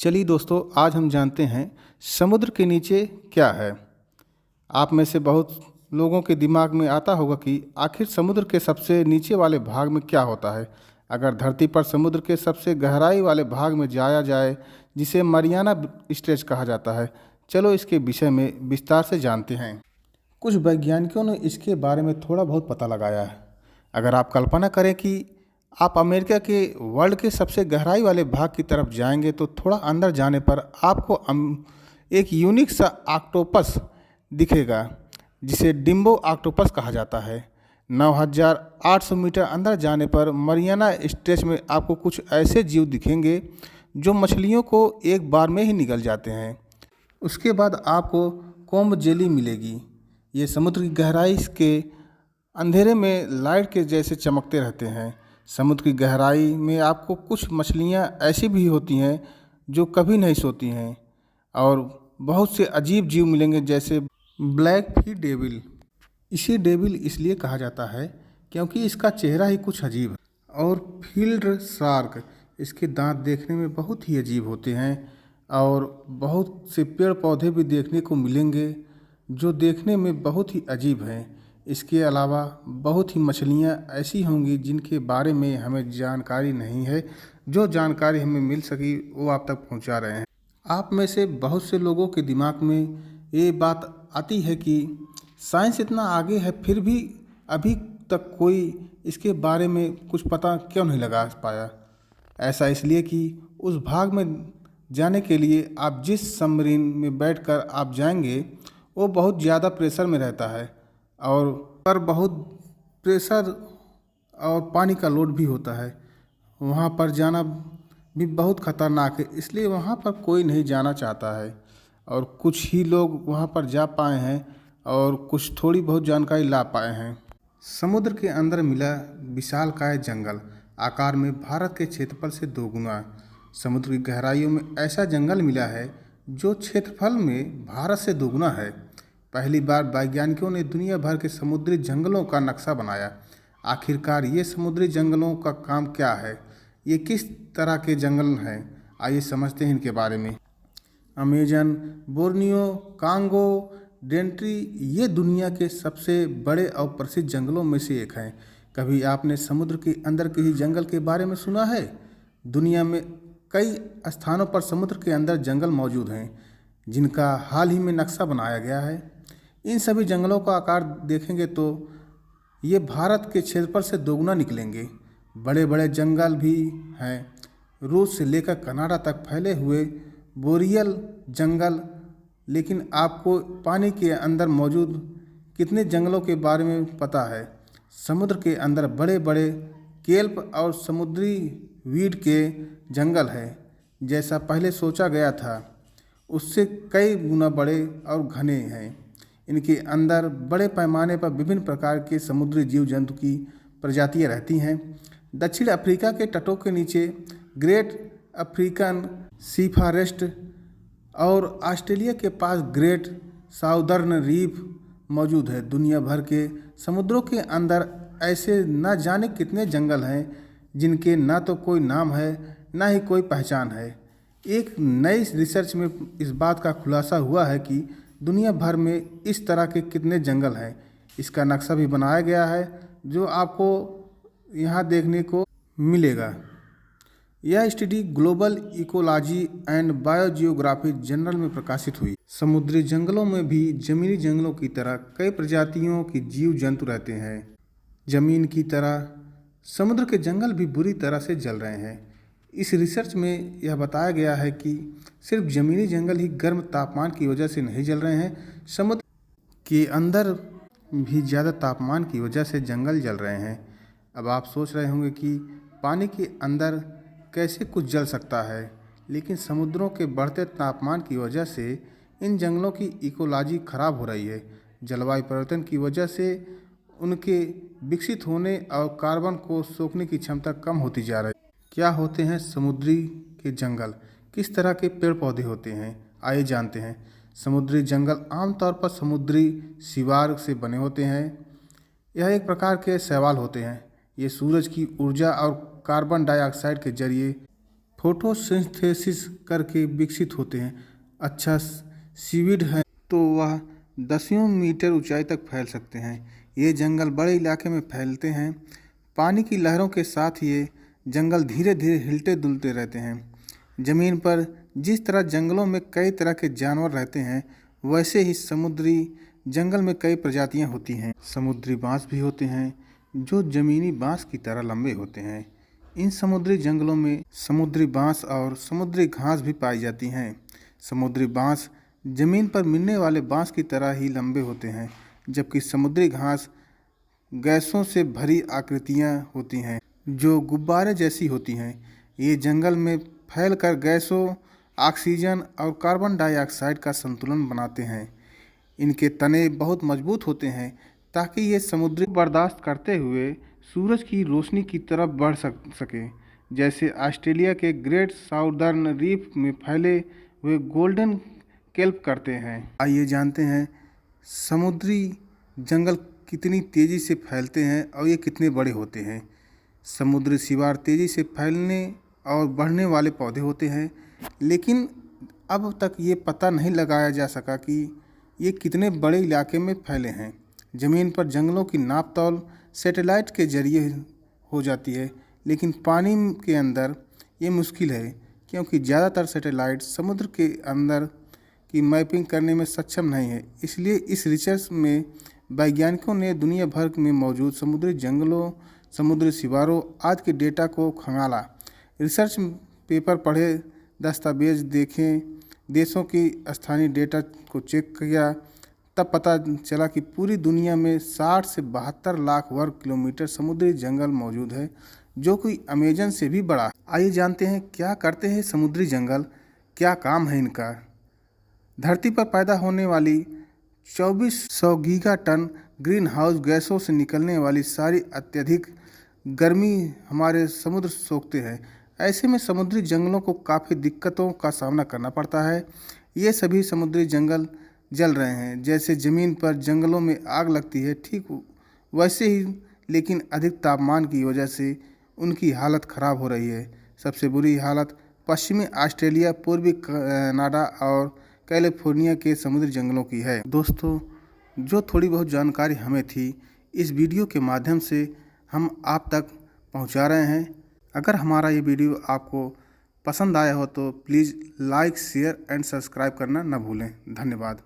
चलिए दोस्तों, आज हम जानते हैं समुद्र के नीचे क्या है। आप में से बहुत लोगों के दिमाग में आता होगा कि आखिर समुद्र के सबसे नीचे वाले भाग में क्या होता है। अगर धरती पर समुद्र के सबसे गहराई वाले भाग में जाया जाए, जिसे मरियाना स्ट्रेच कहा जाता है, चलो इसके विषय में विस्तार से जानते हैं। कुछ वैज्ञानिकों ने इसके बारे में थोड़ा बहुत पता लगाया है। अगर आप कल्पना करें कि आप अमेरिका के वर्ल्ड के सबसे गहराई वाले भाग की तरफ जाएंगे, तो थोड़ा अंदर जाने पर आपको एक यूनिक सा ऑक्टोपस दिखेगा, जिसे डिम्बो ऑक्टोपस कहा जाता है। 9,800 मीटर अंदर जाने पर मरियाना स्ट्रेच में आपको कुछ ऐसे जीव दिखेंगे जो मछलियों को एक बार में ही निगल जाते हैं। उसके बाद आपको कोम्ब जेली मिलेगी। ये समुद्र की गहराई के अंधेरे में लाइट के जैसे चमकते रहते हैं। समुद्र की गहराई में आपको कुछ मछलियाँ ऐसी भी होती हैं जो कभी नहीं सोती हैं, और बहुत से अजीब जीव मिलेंगे जैसे ब्लैक फी डेविल। इसे डेविल इसलिए कहा जाता है क्योंकि इसका चेहरा ही कुछ अजीब है। और फील्ड शार्क, इसके दांत देखने में बहुत ही अजीब होते हैं, और बहुत से पेड़ पौधे भी देखने को मिलेंगे जो देखने में बहुत ही अजीब हैं। इसके अलावा बहुत ही मछलियाँ ऐसी होंगी जिनके बारे में हमें जानकारी नहीं है। जो जानकारी हमें मिल सकी वो आप तक पहुंचा रहे हैं। आप में से बहुत से लोगों के दिमाग में ये बात आती है कि साइंस इतना आगे है, फिर भी अभी तक कोई इसके बारे में कुछ पता क्यों नहीं लगा पाया। ऐसा इसलिए कि उस भाग में जाने के लिए आप जिस सबमरीन में बैठकर आप जाएंगे, वो बहुत ज़्यादा प्रेशर में रहता है, और पर बहुत प्रेशर और पानी का लोड भी होता है। वहाँ पर जाना भी बहुत खतरनाक है, इसलिए वहाँ पर कोई नहीं जाना चाहता है, और कुछ ही लोग वहाँ पर जा पाए हैं और कुछ थोड़ी बहुत जानकारी ला पाए हैं। समुद्र के अंदर मिला विशालकाय जंगल आकार में भारत के क्षेत्रफल से दोगुना। समुद्र की गहराइयों में ऐसा जंगल मिला है जो क्षेत्रफल में भारत से दोगुना है। पहली बार वैज्ञानिकों ने दुनिया भर के समुद्री जंगलों का नक्शा बनाया। आखिरकार ये समुद्री जंगलों का काम क्या है, ये किस तरह के जंगल हैं, आइए समझते हैं इनके बारे में। अमेजन, बोर्नियो, कांगो, डेंट्री, ये दुनिया के सबसे बड़े और प्रसिद्ध जंगलों में से एक हैं। कभी आपने समुद्र के अंदर के ही जंगल के बारे में सुना है? दुनिया में कई स्थानों पर समुद्र के अंदर जंगल मौजूद हैं जिनका हाल ही में नक्शा बनाया गया है। इन सभी जंगलों का आकार देखेंगे तो ये भारत के क्षेत्रफल से दोगुना निकलेंगे। बड़े बड़े जंगल भी हैं। रूस से लेकर कनाडा तक फैले हुए बोरियल जंगल। लेकिन आपको पानी के अंदर मौजूद कितने जंगलों के बारे में पता है? समुद्र के अंदर बड़े बड़े केल्प और समुद्री वीड के जंगल हैं। जैसा पहले सोचा गया था उससे कई गुना बड़े और घने हैं। इनके अंदर बड़े पैमाने पर विभिन्न प्रकार के समुद्री जीव जंतु की प्रजातियां रहती हैं। दक्षिण अफ्रीका के तटों के नीचे ग्रेट अफ्रीकन सी फॉरेस्ट और ऑस्ट्रेलिया के पास ग्रेट साउदर्न रीफ मौजूद है। दुनिया भर के समुद्रों के अंदर ऐसे न जाने कितने जंगल हैं जिनके ना तो कोई नाम है ना ही कोई पहचान है। एक नई रिसर्च में इस बात का खुलासा हुआ है कि दुनिया भर में इस तरह के कितने जंगल हैं। इसका नक्शा भी बनाया गया है जो आपको यहाँ देखने को मिलेगा। यह study global ecology and biogeography journal में प्रकाशित हुई। समुद्री जंगलों में भी जमीनी जंगलों की तरह कई प्रजातियों के जीव जंतु रहते हैं। जमीन की तरह समुद्र के जंगल भी बुरी तरह से जल रहे हैं। इस रिसर्च में यह बताया गया है कि सिर्फ ज़मीनी जंगल ही गर्म तापमान की वजह से नहीं जल रहे हैं, समुद्र के अंदर भी ज़्यादा तापमान की वजह से जंगल जल रहे हैं। अब आप सोच रहे होंगे कि पानी के अंदर कैसे कुछ जल सकता है, लेकिन समुद्रों के बढ़ते तापमान की वजह से इन जंगलों की इकोलॉजी खराब हो रही है। जलवायु परिवर्तन की वजह से उनके विकसित होने और कार्बन को सोखने की क्षमता कम होती जा रही है। क्या होते हैं समुद्री के जंगल? किस तरह के पेड़ पौधे होते हैं, आइए जानते हैं। समुद्री जंगल आमतौर पर समुद्री सिवार से बने होते हैं। यह एक प्रकार के शैवाल होते हैं। ये सूरज की ऊर्जा और कार्बन डाइऑक्साइड के जरिए फोटोसिंथेसिस करके विकसित होते हैं। अच्छा सीवीड है तो वह दसियों मीटर ऊंचाई तक फैल सकते हैं। ये जंगल बड़े इलाके में फैलते हैं। पानी की लहरों के साथ ये जंगल धीरे धीरे हिलते डुलते रहते हैं। ज़मीन पर जिस तरह जंगलों में कई तरह के जानवर रहते हैं, वैसे ही समुद्री जंगल में कई प्रजातियां होती हैं। समुद्री बांस भी होते हैं जो ज़मीनी बांस की तरह लंबे होते हैं। इन समुद्री जंगलों में समुद्री बांस और समुद्री घास भी पाई जाती हैं। समुद्री बांस ज़मीन पर मिलने वाले बांस की तरह ही लंबे होते हैं, जबकि समुद्री घास गैसों से भरी आकृतियां होती हैं जो गुब्बारे जैसी होती हैं। ये जंगल में फैलकर गैसों, ऑक्सीजन और कार्बन डाइऑक्साइड का संतुलन बनाते हैं। इनके तने बहुत मजबूत होते हैं ताकि ये समुद्री बर्दाश्त करते हुए सूरज की रोशनी की तरफ बढ़ सके, जैसे ऑस्ट्रेलिया के ग्रेट साउदर्न रीफ में फैले हुए गोल्डन केल्प करते हैं। आइए जानते हैं समुद्री जंगल कितनी तेज़ी से फैलते हैं और ये कितने बड़े होते हैं। समुद्री सिवार तेज़ी से फैलने और बढ़ने वाले पौधे होते हैं, लेकिन अब तक ये पता नहीं लगाया जा सका कि ये कितने बड़े इलाके में फैले हैं। ज़मीन पर जंगलों की नाप तौल सैटेलाइट के जरिए हो जाती है, लेकिन पानी के अंदर ये मुश्किल है क्योंकि ज़्यादातर सैटेलाइट समुद्र के अंदर की मैपिंग करने में सक्षम नहीं है। इसलिए इस रिसर्च में वैज्ञानिकों ने दुनिया भर में मौजूद समुद्री जंगलों, समुद्री सिवारों आदि के डेटा को खंगाला। रिसर्च पेपर पढ़े, दस्तावेज देखें, देशों की स्थानीय डेटा को चेक किया, तब पता चला कि पूरी दुनिया में 60 से 72 लाख वर्ग किलोमीटर समुद्री जंगल मौजूद है, जो कि अमेजन से भी बड़ा है। आइए जानते हैं क्या करते हैं समुद्री जंगल, क्या काम है इनका। धरती पर पैदा होने वाली 2400 गीगा टन ग्रीन हाउस गैसों से निकलने वाली सारी अत्यधिक गर्मी हमारे समुद्र सोखते हैं। ऐसे में समुद्री जंगलों को काफ़ी दिक्कतों का सामना करना पड़ता है। ये सभी समुद्री जंगल जल रहे हैं। जैसे ज़मीन पर जंगलों में आग लगती है, ठीक वैसे ही लेकिन अधिक तापमान की वजह से उनकी हालत ख़राब हो रही है। सबसे बुरी हालत पश्चिमी ऑस्ट्रेलिया, पूर्वी कनाडा और कैलिफोर्निया के समुद्री जंगलों की है। दोस्तों, जो थोड़ी बहुत जानकारी हमें थी, इस वीडियो के माध्यम से हम आप तक पहुंचा रहे हैं। अगर हमारा ये वीडियो आपको पसंद आया हो तो please like, share and subscribe करना न भूलें। धन्यवाद।